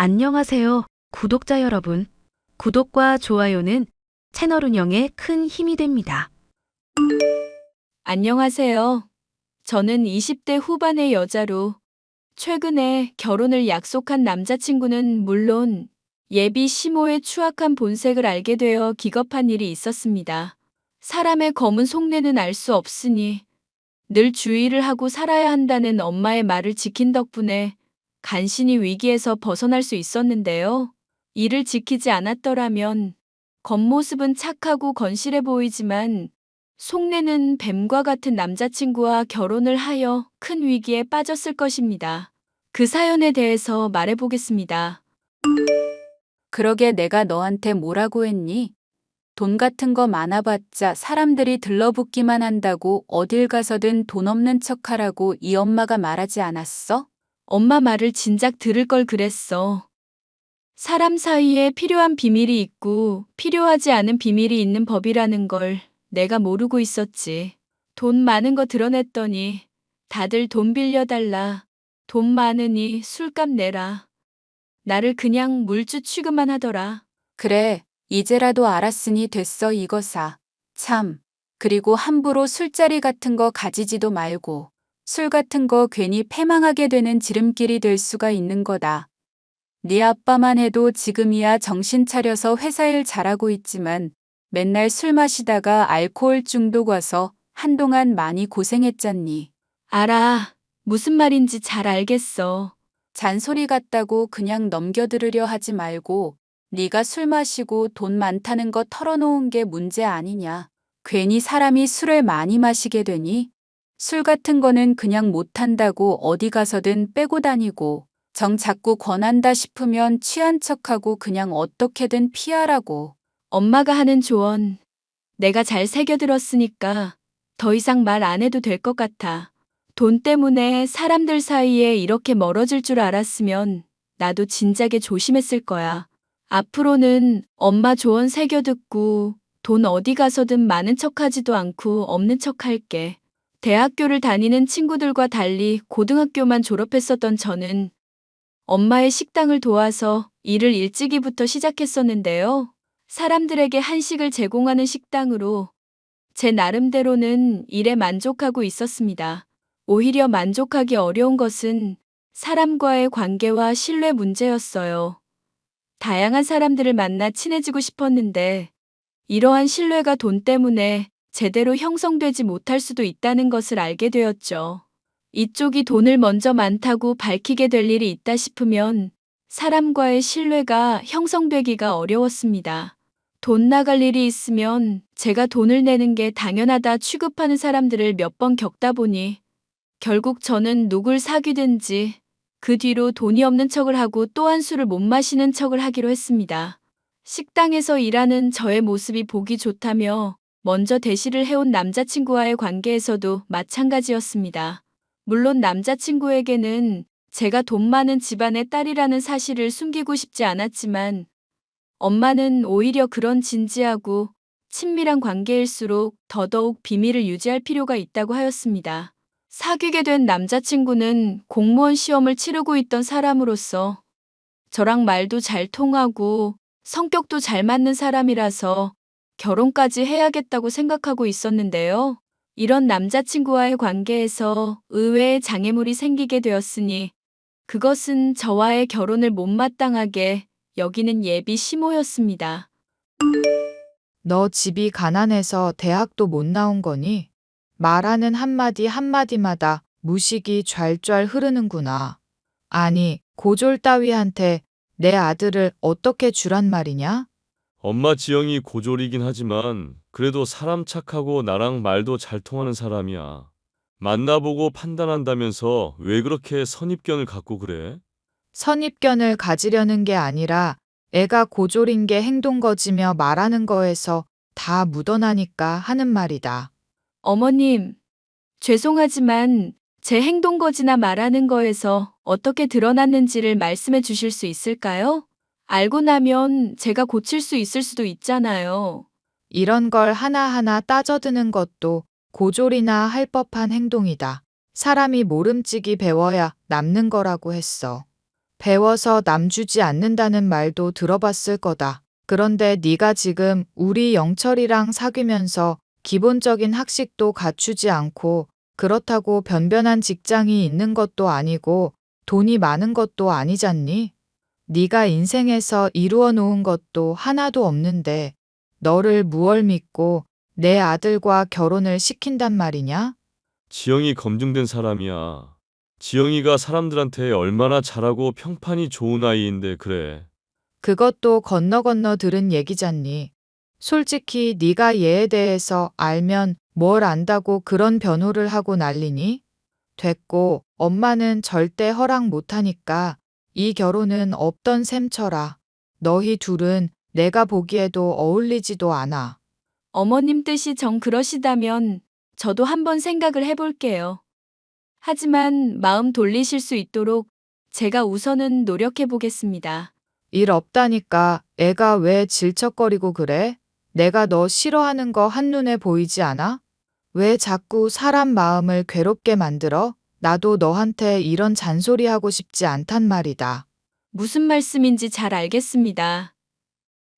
안녕하세요, 구독자 여러분. 구독과 좋아요는 채널 운영에 큰 힘이 됩니다. 안녕하세요. 저는 20대 후반의 여자로 최근에 결혼을 약속한 남자친구는 물론 예비 시모의 추악한 본색을 알게 되어 기겁한 일이 있었습니다. 사람의 검은 속내는 알 수 없으니 늘 주의를 하고 살아야 한다는 엄마의 말을 지킨 덕분에 간신히 위기에서 벗어날 수 있었는데요. 이를 지키지 않았더라면 겉모습은 착하고 건실해 보이지만 속내는 뱀과 같은 남자친구와 결혼을 하여 큰 위기에 빠졌을 것입니다. 그 사연에 대해서 말해보겠습니다. 그러게 내가 너한테 뭐라고 했니? 돈 같은 거 많아봤자 사람들이 들러붙기만 한다고 어딜 가서든 돈 없는 척하라고 이 엄마가 말하지 않았어? 엄마 말을 진작 들을 걸 그랬어. 사람 사이에 필요한 비밀이 있고 필요하지 않은 비밀이 있는 법이라는 걸 내가 모르고 있었지. 돈 많은 거 드러냈더니 다들 돈 빌려달라. 돈 많으니 술값 내라. 나를 그냥 물주 취급만 하더라. 그래, 이제라도 알았으니 됐어 이거사. 참, 그리고 함부로 술자리 같은 거 가지지도 말고 술 같은 거 괜히 패망하게 되는 지름길이 될 수가 있는 거다. 네 아빠만 해도 지금이야 정신 차려서 회사 일 잘하고 있지만 맨날 술 마시다가 알코올 중독 와서 한동안 많이 고생했잖니. 알아. 무슨 말인지 잘 알겠어. 잔소리 같다고 그냥 넘겨들으려 하지 말고 네가 술 마시고 돈 많다는 거 털어놓은 게 문제 아니냐. 괜히 사람이 술을 많이 마시게 되니 술 같은 거는 그냥 못한다고 어디 가서든 빼고 다니고 정 자꾸 권한다 싶으면 취한 척하고 그냥 어떻게든 피하라고. 엄마가 하는 조언. 내가 잘 새겨들었으니까 더 이상 말 안 해도 될 것 같아. 돈 때문에 사람들 사이에 이렇게 멀어질 줄 알았으면 나도 진작에 조심했을 거야. 앞으로는 엄마 조언 새겨듣고 돈 어디 가서든 많은 척하지도 않고 없는 척 할게. 대학교를 다니는 친구들과 달리 고등학교만 졸업했었던 저는 엄마의 식당을 도와서 일을 일찍이부터 시작했었는데요. 사람들에게 한식을 제공하는 식당으로 제 나름대로는 일에 만족하고 있었습니다. 오히려 만족하기 어려운 것은 사람과의 관계와 신뢰 문제였어요. 다양한 사람들을 만나 친해지고 싶었는데 이러한 신뢰가 돈 때문에 제대로 형성되지 못할 수도 있다는 것을 알게 되었죠. 이쪽이 돈을 먼저 많다고 밝히게 될 일이 있다 싶으면 사람과의 신뢰가 형성되기가 어려웠습니다. 돈 나갈 일이 있으면 제가 돈을 내는 게 당연하다 취급하는 사람들을 몇 번 겪다 보니 결국 저는 누굴 사귀든지 그 뒤로 돈이 없는 척을 하고 또한 술을 못 마시는 척을 하기로 했습니다. 식당에서 일하는 저의 모습이 보기 좋다며 먼저 대시를 해온 남자친구와의 관계에서도 마찬가지였습니다. 물론 남자친구에게는 제가 돈 많은 집안의 딸이라는 사실을 숨기고 싶지 않았지만 엄마는 오히려 그런 진지하고 친밀한 관계일수록 더더욱 비밀을 유지할 필요가 있다고 하였습니다. 사귀게 된 남자친구는 공무원 시험을 치르고 있던 사람으로서 저랑 말도 잘 통하고 성격도 잘 맞는 사람이라서 결혼까지 해야겠다고 생각하고 있었는데요. 이런 남자친구와의 관계에서 의외의 장애물이 생기게 되었으니 그것은 저와의 결혼을 못마땅하게 여기는 예비 시모였습니다. 너 집이 가난해서 대학도 못 나온 거니? 말하는 한마디 한마디마다 무식이 좔좔 흐르는구나. 아니, 고졸 따위한테 내 아들을 어떻게 주란 말이냐? 엄마 지영이 고졸이긴 하지만 그래도 사람 착하고 나랑 말도 잘 통하는 사람이야. 만나보고 판단한다면서 왜 그렇게 선입견을 갖고 그래? 선입견을 가지려는 게 아니라 애가 고졸인 게 행동거지며 말하는 거에서 다 묻어나니까 하는 말이다. 어머님, 죄송하지만 제 행동거지나 말하는 거에서 어떻게 드러났는지를 말씀해 주실 수 있을까요? 알고 나면 제가 고칠 수 있을 수도 있잖아요. 이런 걸 하나하나 따져드는 것도 고졸이나 할 법한 행동이다. 사람이 모름지기 배워야 남는 거라고 했어. 배워서 남 주지 않는다는 말도 들어봤을 거다. 그런데 네가 지금 우리 영철이랑 사귀면서 기본적인 학식도 갖추지 않고 그렇다고 변변한 직장이 있는 것도 아니고 돈이 많은 것도 아니잖니? 네가 인생에서 이루어 놓은 것도 하나도 없는데 너를 무얼 믿고 내 아들과 결혼을 시킨단 말이냐? 지영이 검증된 사람이야. 지영이가 사람들한테 얼마나 잘하고 평판이 좋은 아이인데 그래. 그것도 건너 건너 들은 얘기잖니. 솔직히 네가 얘에 대해서 알면 뭘 안다고 그런 변호를 하고 난리니? 됐고 엄마는 절대 허락 못하니까 이 결혼은 없던 셈 쳐라. 너희 둘은 내가 보기에도 어울리지도 않아. 어머님 뜻이 정 그러시다면 저도 한번 생각을 해볼게요. 하지만 마음 돌리실 수 있도록 제가 우선은 노력해 보겠습니다. 일 없다니까 애가 왜 질척거리고 그래? 내가 너 싫어하는 거 한눈에 보이지 않아? 왜 자꾸 사람 마음을 괴롭게 만들어? 나도 너한테 이런 잔소리 하고 싶지 않단 말이다. 무슨 말씀인지 잘 알겠습니다.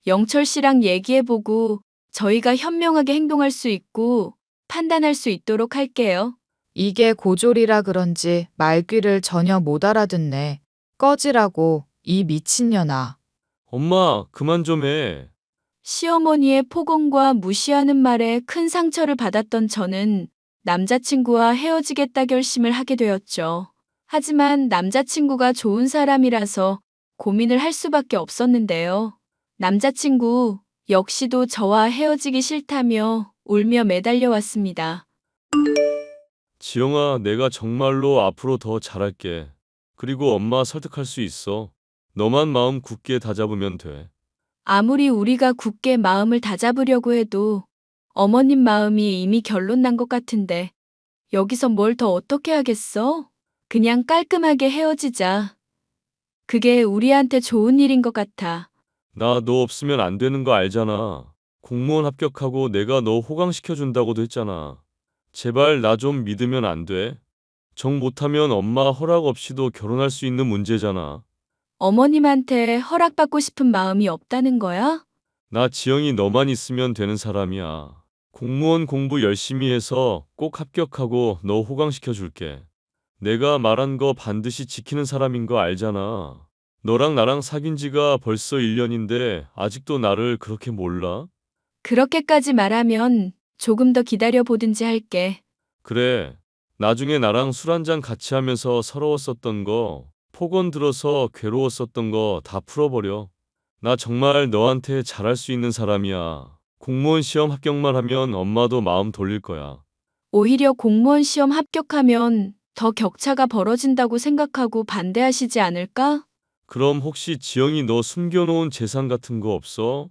영철 씨랑 얘기해보고 저희가 현명하게 행동할 수 있고 판단할 수 있도록 할게요. 이게 고졸이라 그런지 말귀를 전혀 못 알아듣네. 꺼지라고, 이 미친년아. 엄마, 그만 좀 해. 시어머니의 폭언과 무시하는 말에 큰 상처를 받았던 저는 남자친구와 헤어지겠다 결심을 하게 되었죠. 하지만 남자친구가 좋은 사람이라서 고민을 할 수밖에 없었는데요. 남자친구 역시도 저와 헤어지기 싫다며 울며 매달려 왔습니다. 지영아, 내가 정말로 앞으로 더 잘할게. 그리고 엄마 설득할 수 있어. 너만 마음 굳게 다잡으면 돼. 아무리 우리가 굳게 마음을 다잡으려고 해도 어머님 마음이 이미 결론 난 것 같은데 여기서 뭘 더 어떻게 하겠어? 그냥 깔끔하게 헤어지자. 그게 우리한테 좋은 일인 것 같아. 나 너 없으면 안 되는 거 알잖아. 공무원 합격하고 내가 너 호강시켜준다고도 했잖아. 제발 나 좀 믿으면 안 돼? 정 못하면 엄마 허락 없이도 결혼할 수 있는 문제잖아. 어머님한테 허락받고 싶은 마음이 없다는 거야? 나 지영이 너만 있으면 되는 사람이야. 공무원 공부 열심히 해서 꼭 합격하고 너 호강시켜줄게. 내가 말한 거 반드시 지키는 사람인 거 알잖아. 너랑 나랑 사귄 지가 벌써 1년인데 아직도 나를 그렇게 몰라? 그렇게까지 말하면 조금 더 기다려 보든지 할게. 그래. 나중에 나랑 술 한잔 같이 하면서 서러웠었던 거, 폭언 들어서 괴로웠었던 거 다 풀어버려. 나 정말 너한테 잘할 수 있는 사람이야. 공무원 시험 합격만 하면 엄마도 마음 돌릴 거야. 오히려 공무원 시험 합격하면 더 격차가 벌어진다고 생각하고 반대하시지 않을까? 그럼 혹시 지영이 너 숨겨놓은 재산 같은 거 없어?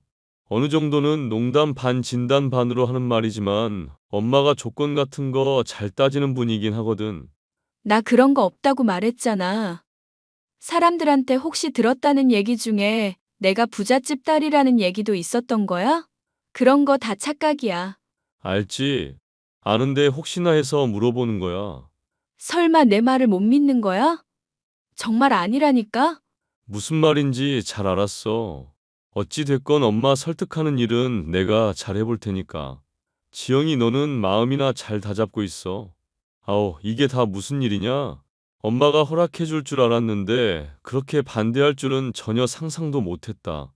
어느 정도는 농담 반 진담 반으로 하는 말이지만 엄마가 조건 같은 거 잘 따지는 분이긴 하거든. 나 그런 거 없다고 말했잖아. 사람들한테 혹시 들었다는 얘기 중에 내가 부잣집 딸이라는 얘기도 있었던 거야? 그런 거 다 착각이야. 알지? 아는데 혹시나 해서 물어보는 거야. 설마 내 말을 못 믿는 거야? 정말 아니라니까? 무슨 말인지 잘 알았어. 어찌 됐건 엄마 설득하는 일은 내가 잘 해볼 테니까. 지영이 너는 마음이나 잘 다잡고 있어. 아우, 이게 다 무슨 일이냐? 엄마가 허락해 줄 줄 알았는데 그렇게 반대할 줄은 전혀 상상도 못했다.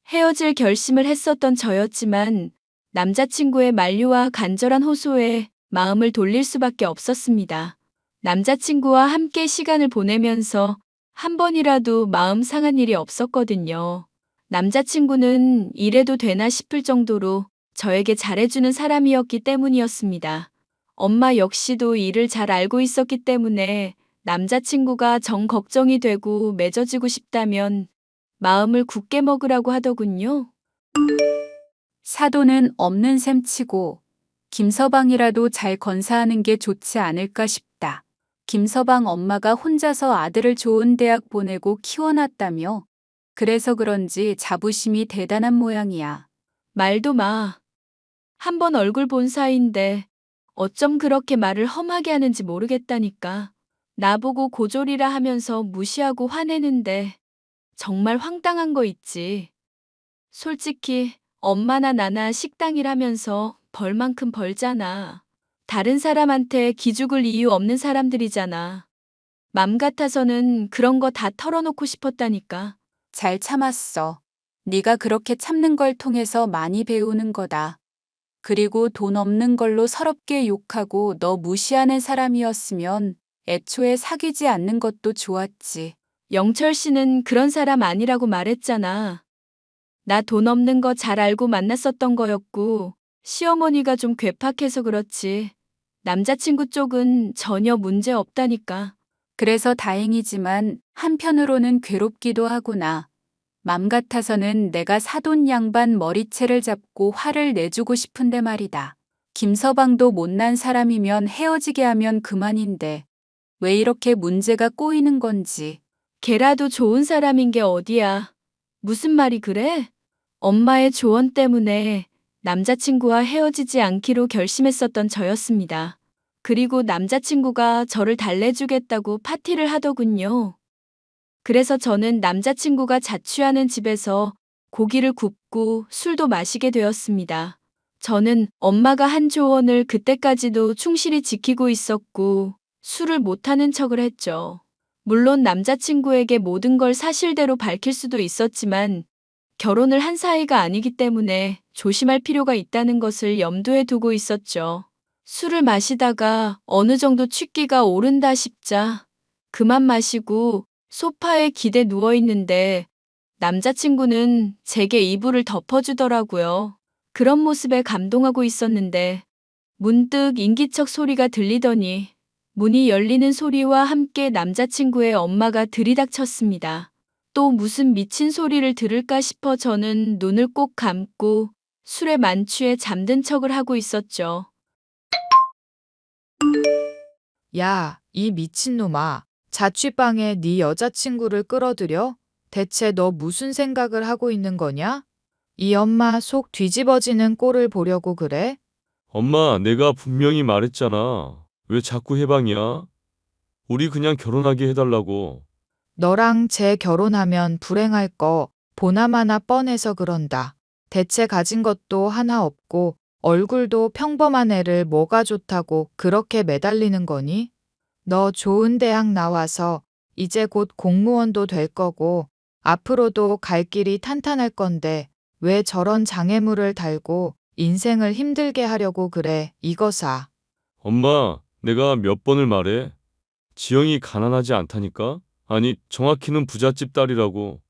헤어질 결심을 했었던 저였지만 남자친구의 만류와 간절한 호소에 마음을 돌릴 수밖에 없었습니다. 남자친구와 함께 시간을 보내면서 한 번이라도 마음 상한 일이 없었거든요. 남자친구는 이래도 되나 싶을 정도로 저에게 잘해주는 사람이었기 때문이었습니다. 엄마 역시도 이를 잘 알고 있었기 때문에 남자친구가 정 걱정이 되고 맺어지고 싶다면 마음을 굳게 먹으라고 하더군요. 사돈은 없는 셈 치고 김서방이라도 잘 건사하는 게 좋지 않을까 싶다. 김서방 엄마가 혼자서 아들을 좋은 대학 보내고 키워놨다며. 그래서 그런지 자부심이 대단한 모양이야. 말도 마. 한 번 얼굴 본 사이인데 어쩜 그렇게 말을 험하게 하는지 모르겠다니까. 나보고 고졸이라 하면서 무시하고 화내는데 정말 황당한 거 있지. 솔직히 엄마나 나나 식당이라면서 벌만큼 벌잖아. 다른 사람한테 기죽을 이유 없는 사람들이잖아. 맘 같아서는 그런 거 다 털어놓고 싶었다니까. 잘 참았어. 네가 그렇게 참는 걸 통해서 많이 배우는 거다. 그리고 돈 없는 걸로 서럽게 욕하고 너 무시하는 사람이었으면 애초에 사귀지 않는 것도 좋았지. 영철 씨는 그런 사람 아니라고 말했잖아. 나 돈 없는 거 잘 알고 만났었던 거였고, 시어머니가 좀 괴팍해서 그렇지. 남자친구 쪽은 전혀 문제 없다니까. 그래서 다행이지만 한편으로는 괴롭기도 하구나. 맘 같아서는 내가 사돈 양반 머리채를 잡고 화를 내주고 싶은데 말이다. 김서방도 못난 사람이면 헤어지게 하면 그만인데 왜 이렇게 문제가 꼬이는 건지. 걔라도 좋은 사람인 게 어디야. 무슨 말이 그래? 엄마의 조언 때문에 남자친구와 헤어지지 않기로 결심했었던 저였습니다. 그리고 남자친구가 저를 달래주겠다고 파티를 하더군요. 그래서 저는 남자친구가 자취하는 집에서 고기를 굽고 술도 마시게 되었습니다. 저는 엄마가 한 조언을 그때까지도 충실히 지키고 있었고 술을 못하는 척을 했죠. 물론 남자친구에게 모든 걸 사실대로 밝힐 수도 있었지만 결혼을 한 사이가 아니기 때문에 조심할 필요가 있다는 것을 염두에 두고 있었죠. 술을 마시다가 어느 정도 취기가 오른다 싶자 그만 마시고 소파에 기대 누워 있는데 남자친구는 제게 이불을 덮어주더라고요. 그런 모습에 감동하고 있었는데 문득 인기척 소리가 들리더니 문이 열리는 소리와 함께 남자친구의 엄마가 들이닥쳤습니다. 또 무슨 미친 소리를 들을까 싶어 저는 눈을 꼭 감고 술에 만취해 잠든 척을 하고 있었죠. 야, 이 미친놈아. 자취방에 네 여자친구를 끌어들여? 대체 너 무슨 생각을 하고 있는 거냐? 이 엄마 속 뒤집어지는 꼴을 보려고 그래? 엄마, 내가 분명히 말했잖아. 왜 자꾸 해방이야? 우리 그냥 결혼하게 해달라고. 너랑 재결혼하면 불행할 거 보나마나 뻔해서 그런다. 대체 가진 것도 하나 없고 얼굴도 평범한 애를 뭐가 좋다고 그렇게 매달리는 거니? 너 좋은 대학 나와서 이제 곧 공무원도 될 거고 앞으로도 갈 길이 탄탄할 건데 왜 저런 장애물을 달고 인생을 힘들게 하려고 그래, 이거사. 엄마, 내가 몇 번을 말해? 지영이 가난하지 않다니까? 아니, 정확히는 부잣집 딸이라고.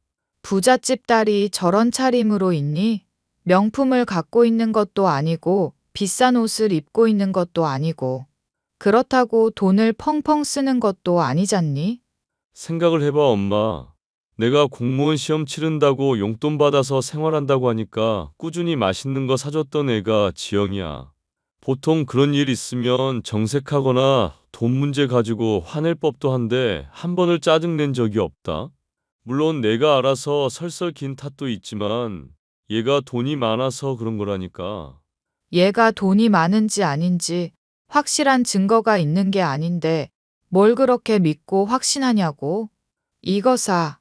부잣집 딸이 저런 차림으로 있니? 명품을 갖고 있는 것도 아니고 비싼 옷을 입고 있는 것도 아니고 그렇다고 돈을 펑펑 쓰는 것도 아니잖니? 생각을 해봐, 엄마. 내가 공무원 시험 치른다고 용돈 받아서 생활한다고 하니까 꾸준히 맛있는 거 사줬던 애가 지영이야. 보통 그런 일 있으면 정색하거나 돈 문제 가지고 화낼 법도 한데 한 번을 짜증낸 적이 없다. 물론 내가 알아서 설설 긴 탓도 있지만 얘가 돈이 많아서 그런 거라니까. 얘가 돈이 많은지 아닌지 확실한 증거가 있는 게 아닌데 뭘 그렇게 믿고 확신하냐고? 이거사.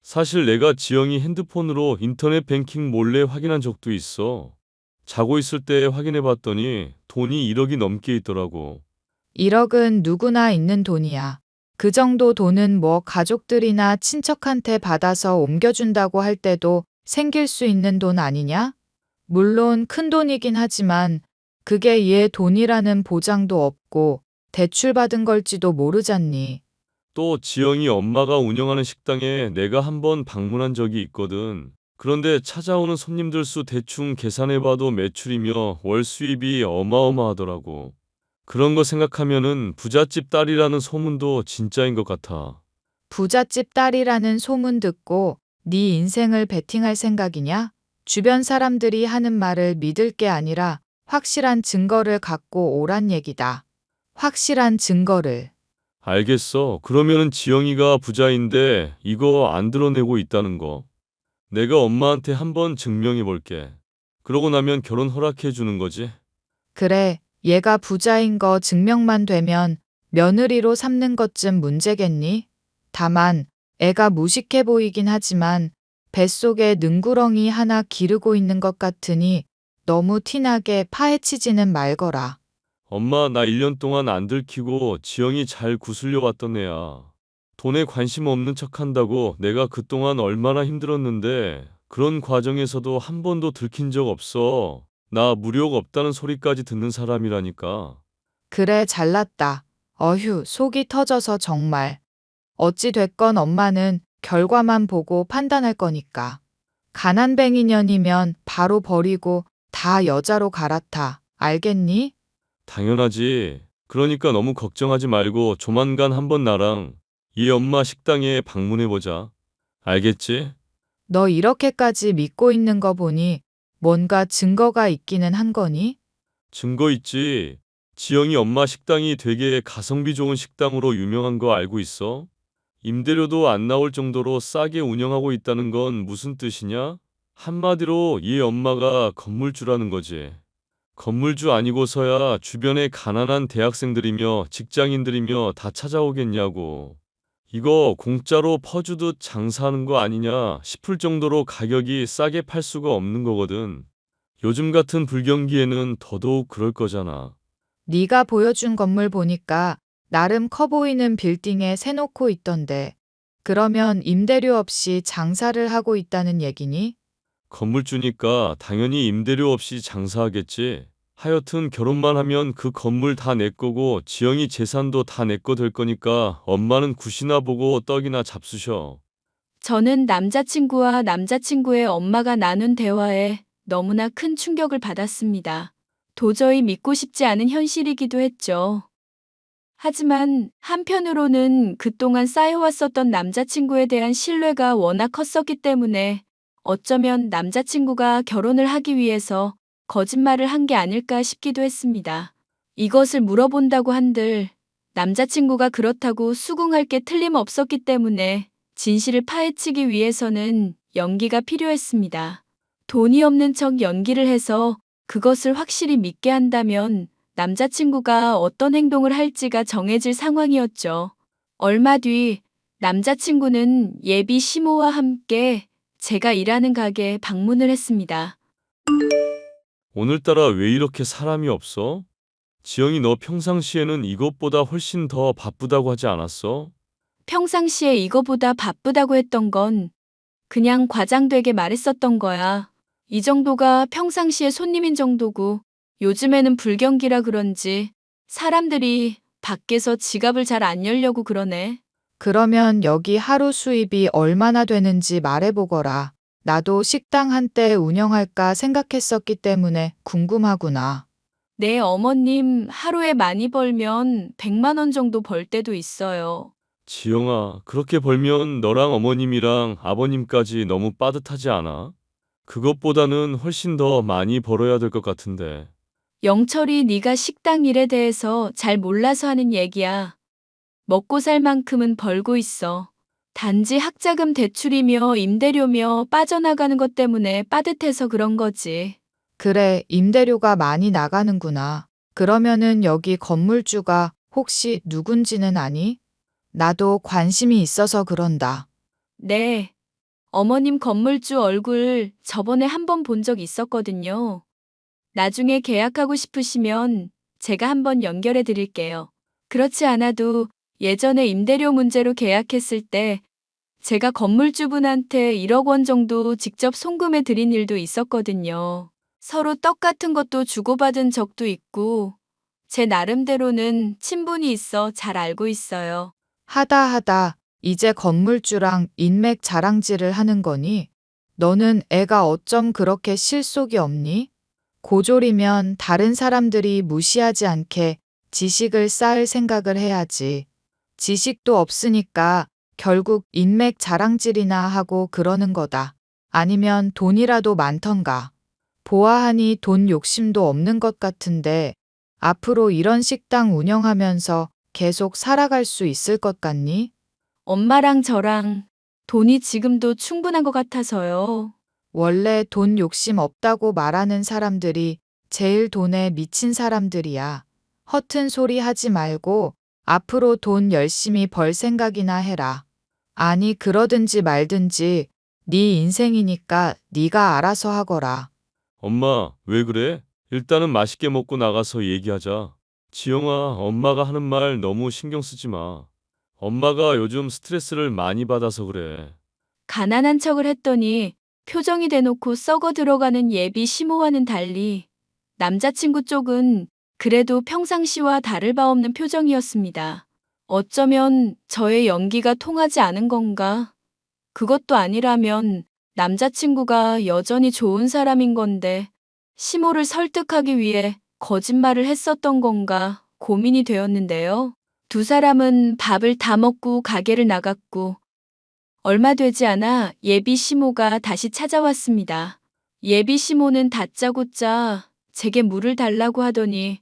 사실 내가 지영이 핸드폰으로 인터넷 뱅킹 몰래 확인한 적도 있어. 자고 있을 때 확인해 봤더니 돈이 1억이 넘게 있더라고. 1억은 누구나 있는 돈이야. 그 정도 돈은 뭐 가족들이나 친척한테 받아서 옮겨준다고 할 때도 생길 수 있는 돈 아니냐? 물론 큰 돈이긴 하지만 그게 얘 돈이라는 보장도 없고 대출받은 걸지도 모르잖니. 또 지영이 엄마가 운영하는 식당에 내가 한번 방문한 적이 있거든. 그런데 찾아오는 손님들 수 대충 계산해봐도 매출이며 월 수입이 어마어마하더라고. 그런 거 생각하면은 부잣집 딸이라는 소문도 진짜인 것 같아. 부잣집 딸이라는 소문 듣고 네 인생을 베팅할 생각이냐? 주변 사람들이 하는 말을 믿을 게 아니라 확실한 증거를 갖고 오란 얘기다. 확실한 증거를. 알겠어. 그러면은 지영이가 부자인데 이거 안 드러내고 있다는 거. 내가 엄마한테 한번 증명해 볼게. 그러고 나면 결혼 허락해 주는 거지. 그래, 얘가 부자인 거 증명만 되면 며느리로 삼는 것쯤 문제겠니? 다만 애가 무식해 보이긴 하지만 뱃속에 능구렁이 하나 기르고 있는 것 같으니 너무 티나게 파헤치지는 말거라. 엄마, 나 1년 동안 안 들키고 지영이 잘 구슬려 왔던 애야. 돈에 관심 없는 척한다고 내가 그동안 얼마나 힘들었는데 그런 과정에서도 한 번도 들킨 적 없어. 나 무력 없다는 소리까지 듣는 사람이라니까. 그래, 잘났다. 어휴, 속이 터져서 정말. 어찌 됐건 엄마는 결과만 보고 판단할 거니까. 가난뱅이년이면 바로 버리고 다 여자로 갈아타. 알겠니? 당연하지. 그러니까 너무 걱정하지 말고 조만간 한번 나랑 이 엄마 식당에 방문해보자. 알겠지? 너 이렇게까지 믿고 있는 거 보니 뭔가 증거가 있기는 한 거니? 증거 있지. 지영이 엄마 식당이 되게 가성비 좋은 식당으로 유명한 거 알고 있어? 임대료도 안 나올 정도로 싸게 운영하고 있다는 건 무슨 뜻이냐? 한마디로 이 엄마가 건물주라는 거지. 건물주 아니고서야 주변에 가난한 대학생들이며 직장인들이며 다 찾아오겠냐고. 이거 공짜로 퍼주듯 장사하는 거 아니냐 싶을 정도로 가격이 싸게 팔 수가 없는 거거든. 요즘 같은 불경기에는 더더욱 그럴 거잖아. 네가 보여준 건물 보니까 나름 커 보이는 빌딩에 세놓고 있던데. 그러면 임대료 없이 장사를 하고 있다는 얘기니? 건물주니까 당연히 임대료 없이 장사하겠지. 하여튼 결혼만 하면 그 건물 다 내 거고 지영이 재산도 다 내 거 될 거니까 엄마는 굿이나 보고 떡이나 잡수셔. 저는 남자친구와 남자친구의 엄마가 나눈 대화에 너무나 큰 충격을 받았습니다. 도저히 믿고 싶지 않은 현실이기도 했죠. 하지만 한편으로는 그동안 쌓여왔었던 남자친구에 대한 신뢰가 워낙 컸었기 때문에 어쩌면 남자친구가 결혼을 하기 위해서 거짓말을 한 게 아닐까 싶기도 했습니다. 이것을 물어본다고 한들 남자친구가 그렇다고 수긍할 게 틀림없었기 때문에 진실을 파헤치기 위해서는 연기가 필요했습니다. 돈이 없는 척 연기를 해서 그것을 확실히 믿게 한다면 남자친구가 어떤 행동을 할지가 정해질 상황이었죠. 얼마 뒤 남자친구는 예비 시모와 함께 제가 일하는 가게에 방문을 했습니다. 오늘따라 왜 이렇게 사람이 없어? 지영이 너 평상시에는 이것보다 훨씬 더 바쁘다고 하지 않았어? 평상시에 이거보다 바쁘다고 했던 건 그냥 과장되게 말했었던 거야. 이 정도가 평상시에 손님인 정도고 요즘에는 불경기라 그런지 사람들이 밖에서 지갑을 잘 안 열려고 그러네. 그러면 여기 하루 수입이 얼마나 되는지 말해보거라. 나도 식당 한때 운영할까 생각했었기 때문에 궁금하구나. 네, 어머님 하루에 많이 벌면 100만 원 정도 벌 때도 있어요. 지영아, 그렇게 벌면 너랑 어머님이랑 아버님까지 너무 빠듯하지 않아? 그것보다는 훨씬 더 많이 벌어야 될 것 같은데. 영철이 네가 식당 일에 대해서 잘 몰라서 하는 얘기야. 먹고 살 만큼은 벌고 있어. 단지 학자금 대출이며 임대료며 빠져나가는 것 때문에 빠듯해서 그런 거지. 그래, 임대료가 많이 나가는구나. 그러면은 여기 건물주가 혹시 누군지는 아니? 나도 관심이 있어서 그런다. 네. 어머님 건물주 얼굴 저번에 한 번 본 적 있었거든요. 나중에 계약하고 싶으시면 제가 한번 연결해 드릴게요. 그렇지 않아도 예전에 임대료 문제로 계약했을 때 제가 건물주분한테 1억 원 정도 직접 송금해 드린 일도 있었거든요. 서로 떡 같은 것도 주고받은 적도 있고 제 나름대로는 친분이 있어 잘 알고 있어요. 하다 이제 건물주랑 인맥 자랑질을 하는 거니? 너는 애가 어쩜 그렇게 실속이 없니? 고졸이면 다른 사람들이 무시하지 않게 지식을 쌓을 생각을 해야지. 지식도 없으니까 결국 인맥 자랑질이나 하고 그러는 거다. 아니면 돈이라도 많던가. 보아하니 돈 욕심도 없는 것 같은데 앞으로 이런 식당 운영하면서 계속 살아갈 수 있을 것 같니? 엄마랑 저랑 돈이 지금도 충분한 것 같아서요. 원래 돈 욕심 없다고 말하는 사람들이 제일 돈에 미친 사람들이야. 허튼 소리 하지 말고 앞으로 돈 열심히 벌 생각이나 해라. 아니, 그러든지 말든지 네 인생이니까 네가 알아서 하거라. 엄마, 왜 그래? 일단은 맛있게 먹고 나가서 얘기하자. 지영아, 엄마가 하는 말 너무 신경 쓰지 마. 엄마가 요즘 스트레스를 많이 받아서 그래. 가난한 척을 했더니 표정이 대놓고 썩어 들어가는 예비 시모와는 달리 남자친구 쪽은 그래도 평상시와 다를 바 없는 표정이었습니다. 어쩌면 저의 연기가 통하지 않은 건가? 그것도 아니라면 남자친구가 여전히 좋은 사람인 건데 시모를 설득하기 위해 거짓말을 했었던 건가 고민이 되었는데요. 두 사람은 밥을 다 먹고 가게를 나갔고 얼마 되지 않아 예비 시모가 다시 찾아왔습니다. 예비 시모는 다짜고짜 제게 물을 달라고 하더니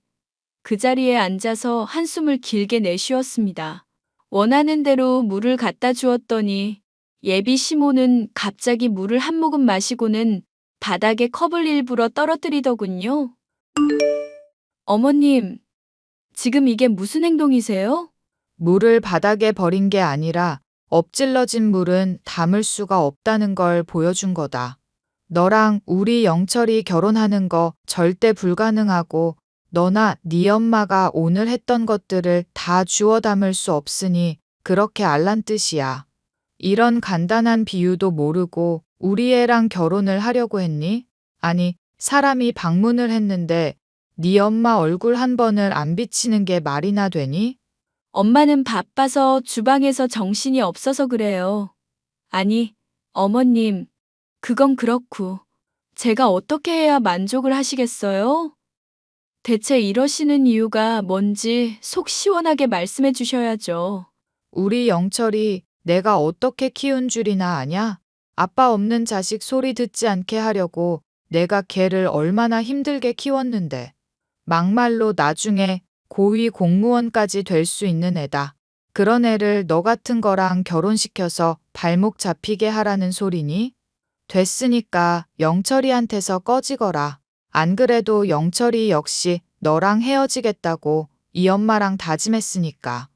그 자리에 앉아서 한숨을 길게 내쉬었습니다. 원하는 대로 물을 갖다 주었더니 예비 시모는 갑자기 물을 한 모금 마시고는 바닥에 컵을 일부러 떨어뜨리더군요. 어머님, 지금 이게 무슨 행동이세요? 물을 바닥에 버린 게 아니라 엎질러진 물은 담을 수가 없다는 걸 보여준 거다. 너랑 우리 영철이 결혼하는 거 절대 불가능하고 너나 네 엄마가 오늘 했던 것들을 다 주워 담을 수 없으니 그렇게 알란 뜻이야. 이런 간단한 비유도 모르고 우리 애랑 결혼을 하려고 했니? 아니, 사람이 방문을 했는데 네 엄마 얼굴 한 번을 안 비치는 게 말이나 되니? 엄마는 바빠서 주방에서 정신이 없어서 그래요. 아니, 어머님, 그건 그렇고 제가 어떻게 해야 만족을 하시겠어요? 대체 이러시는 이유가 뭔지 속 시원하게 말씀해 주셔야죠. 우리 영철이 내가 어떻게 키운 줄이나 아냐? 아빠 없는 자식 소리 듣지 않게 하려고 내가 걔를 얼마나 힘들게 키웠는데. 막말로 나중에 고위 공무원까지 될 수 있는 애다. 그런 애를 너 같은 거랑 결혼시켜서 발목 잡히게 하라는 소리니? 됐으니까 영철이한테서 꺼지거라. 안 그래도 영철이 역시 너랑 헤어지겠다고 이 엄마랑 다짐했으니까.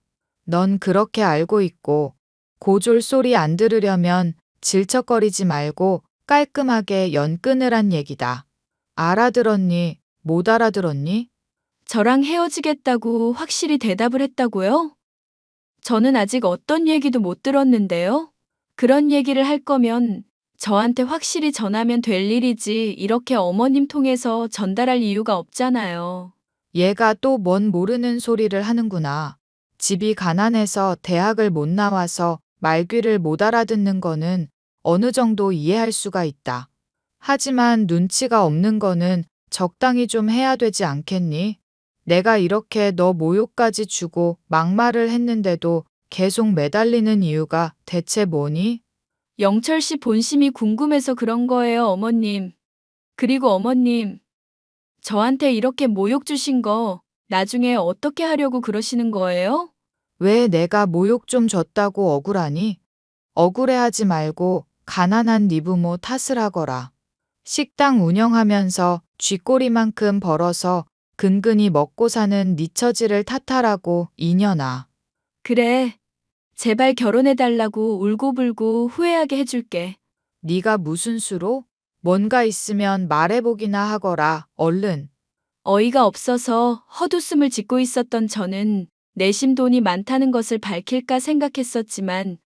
넌 그렇게 알고 있고 고졸 소리 안 들으려면 질척거리지 말고 깔끔하게 연 끊으란 얘기다. 알아들었니? 못 알아들었니? 저랑 헤어지겠다고 확실히 대답을 했다고요? 저는 아직 어떤 얘기도 못 들었는데요. 그런 얘기를 할 거면 저한테 확실히 전하면 될 일이지 이렇게 어머님 통해서 전달할 이유가 없잖아요. 얘가 또 뭔 모르는 소리를 하는구나. 집이 가난해서 대학을 못 나와서 말귀를 못 알아듣는 거는 어느 정도 이해할 수가 있다. 하지만 눈치가 없는 거는 적당히 좀 해야 되지 않겠니? 내가 이렇게 너 모욕까지 주고 막말을 했는데도 계속 매달리는 이유가 대체 뭐니? 영철 씨 본심이 궁금해서 그런 거예요, 어머님. 그리고 어머님, 저한테 이렇게 모욕 주신 거 나중에 어떻게 하려고 그러시는 거예요? 왜 내가 모욕 좀 줬다고 억울하니? 억울해하지 말고 가난한 네 부모 탓을 하거라. 식당 운영하면서 쥐꼬리만큼 벌어서 근근히 먹고 사는 네 처지를 탓하라고 이년아. 그래, 제발 결혼해달라고 울고불고 후회하게 해줄게. 네가 무슨 수로? 뭔가 있으면 말해보기나 하거라. 얼른. 어이가 없어서 헛웃음을 짓고 있었던 저는 내심 돈이 많다는 것을 밝힐까 생각했었지만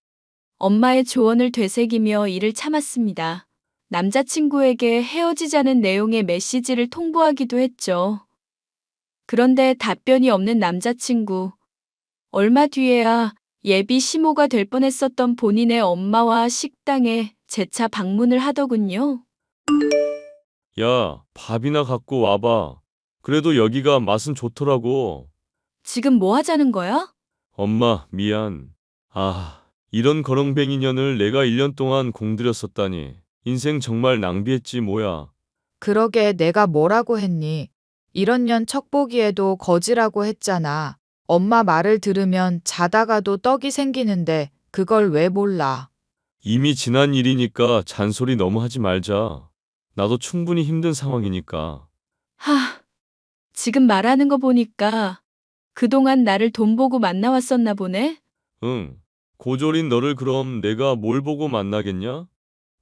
엄마의 조언을 되새기며 이를 참았습니다. 남자친구에게 헤어지자는 내용의 메시지를 통보하기도 했죠. 그런데 답변이 없는 남자친구. 얼마 뒤에야 예비 시모가 될 뻔했었던 본인의 엄마와 식당에 재차 방문을 하더군요. 야, 밥이나 갖고 와봐. 그래도 여기가 맛은 좋더라고. 지금 뭐 하자는 거야? 엄마, 미안. 아, 이런 거렁뱅이 년을 내가 1년 동안 공들였었다니. 인생 정말 낭비했지 뭐야. 그러게 내가 뭐라고 했니? 이런 년 척보기에도 거지라고 했잖아. 엄마 말을 들으면 자다가도 떡이 생기는데 그걸 왜 몰라? 이미 지난 일이니까 잔소리 너무 하지 말자. 나도 충분히 힘든 상황이니까. 지금 말하는 거 보니까 그동안 나를 돈 보고 만나왔었나 보네? 응. 고졸인 너를 그럼 내가 뭘 보고 만나겠냐?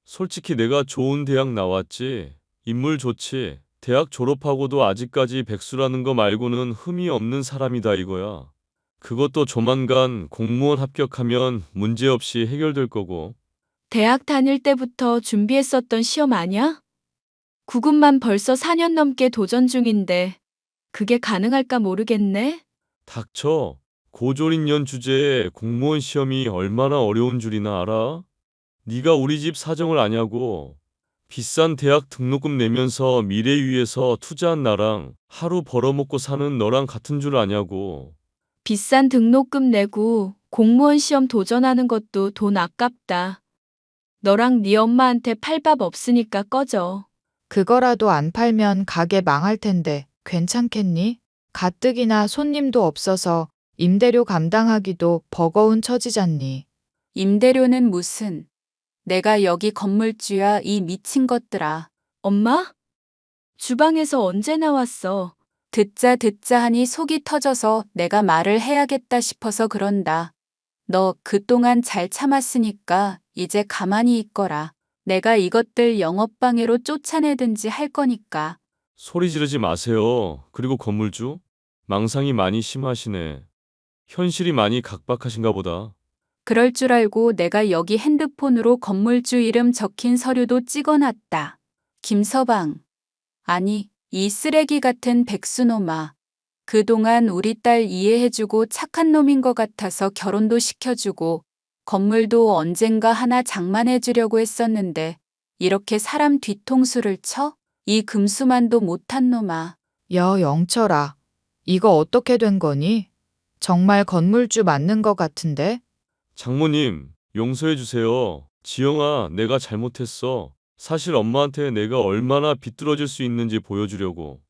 솔직히 내가 좋은 대학 나왔지. 인물 좋지. 대학 졸업하고도 아직까지 백수라는 거 말고는 흠이 없는 사람이다 이거야. 그것도 조만간 공무원 합격하면 문제없이 해결될 거고. 대학 다닐 때부터 준비했었던 시험 아냐? 구급만 벌써 4년 넘게 도전 중인데 그게 가능할까 모르겠네? 닥쳐. 고졸인연 주제에 공무원 시험이 얼마나 어려운 줄이나 알아? 네가 우리 집 사정을 아냐고. 비싼 대학 등록금 내면서 미래 위해서 투자한 나랑 하루 벌어먹고 사는 너랑 같은 줄 아냐고. 비싼 등록금 내고 공무원 시험 도전하는 것도 돈 아깝다. 너랑 네 엄마한테 팔 밥 없으니까 꺼져. 그거라도 안 팔면 가게 망할 텐데 괜찮겠니? 가뜩이나 손님도 없어서 임대료 감당하기도 버거운 처지잖니. 임대료는 무슨. 내가 여기 건물주야 이 미친 것들아. 엄마? 주방에서 언제 나왔어? 듣자 하니 속이 터져서 내가 말을 해야겠다 싶어서 그런다. 너 그동안 잘 참았으니까 이제 가만히 있거라. 내가 이것들 영업방해로 쫓아내든지 할 거니까. 소리 지르지 마세요. 그리고 건물주? 망상이 많이 심하시네. 현실이 많이 각박하신가 보다. 그럴 줄 알고 내가 여기 핸드폰으로 건물주 이름 적힌 서류도 찍어놨다. 김서방. 아니, 이 쓰레기 같은 백수놈아. 그동안 우리 딸 이해해주고 착한 놈인 것 같아서 결혼도 시켜주고 건물도 언젠가 하나 장만해주려고 했었는데 이렇게 사람 뒤통수를 쳐? 이 금수만도 못한 놈아. 영철아, 이거 어떻게 된 거니? 정말 건물주 맞는 것 같은데? 장모님, 용서해 주세요. 지영아, 내가 잘못했어. 사실 엄마한테 내가 얼마나 비뚤어질 수 있는지 보여주려고.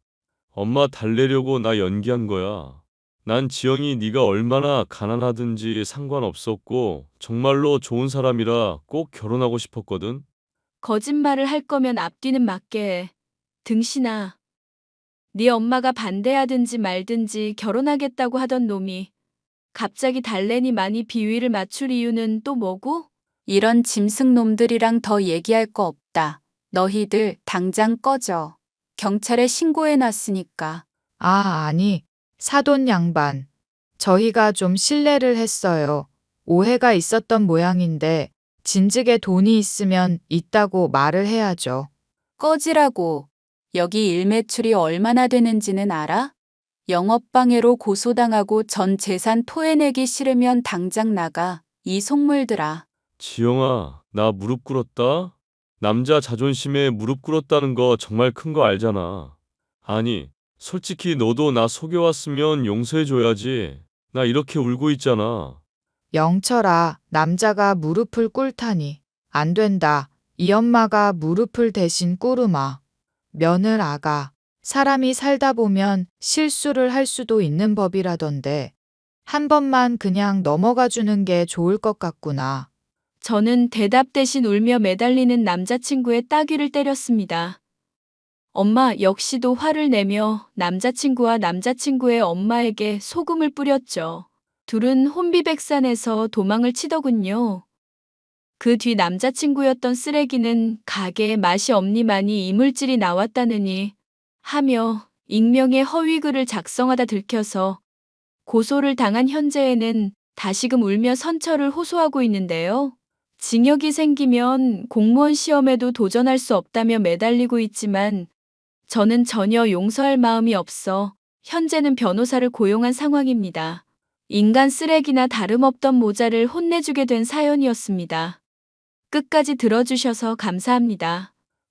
엄마 달래려고 나 연기한 거야. 난 지영이 네가 얼마나 가난하든지 상관없었고 정말로 좋은 사람이라 꼭 결혼하고 싶었거든. 거짓말을 할 거면 앞뒤는 맞게 해. 등신아. 네 엄마가 반대하든지 말든지 결혼하겠다고 하던 놈이 갑자기 달래니 많이 비위를 맞출 이유는 또 뭐고? 이런 짐승놈들이랑 더 얘기할 거 없다. 너희들 당장 꺼져. 경찰에 신고해놨으니까. 아니, 사돈 양반. 저희가 좀 실례를 했어요. 오해가 있었던 모양인데 진즉에 돈이 있으면 있다고 말을 해야죠. 꺼지라고. 여기 일매출이 얼마나 되는지는 알아? 영업방해로 고소당하고 전 재산 토해내기 싫으면 당장 나가. 이 속물들아. 지영아, 나 무릎 꿇었다? 남자 자존심에 무릎 꿇었다는 거 정말 큰 거 알잖아. 아니, 솔직히 너도 나 속여왔으면 용서해줘야지. 나 이렇게 울고 있잖아. 영철아, 남자가 무릎을 꿇다니. 안 된다. 이 엄마가 무릎을 대신 꿇으마. 며느라가. 사람이 살다 보면 실수를 할 수도 있는 법이라던데. 한 번만 그냥 넘어가 주는 게 좋을 것 같구나. 저는 대답 대신 울며 매달리는 남자친구의 따귀를 때렸습니다. 엄마 역시도 화를 내며 남자친구와 남자친구의 엄마에게 소금을 뿌렸죠. 둘은 혼비백산에서 도망을 치더군요. 그 뒤 남자친구였던 쓰레기는 가게에 맛이 없니만이 이물질이 나왔다느니 하며 익명의 허위글을 작성하다 들켜서 고소를 당한 현재에는 다시금 울며 선처를 호소하고 있는데요. 징역이 생기면 공무원 시험에도 도전할 수 없다며 매달리고 있지만 저는 전혀 용서할 마음이 없어 현재는 변호사를 고용한 상황입니다. 인간 쓰레기나 다름없던 모자를 혼내주게 된 사연이었습니다. 끝까지 들어주셔서 감사합니다.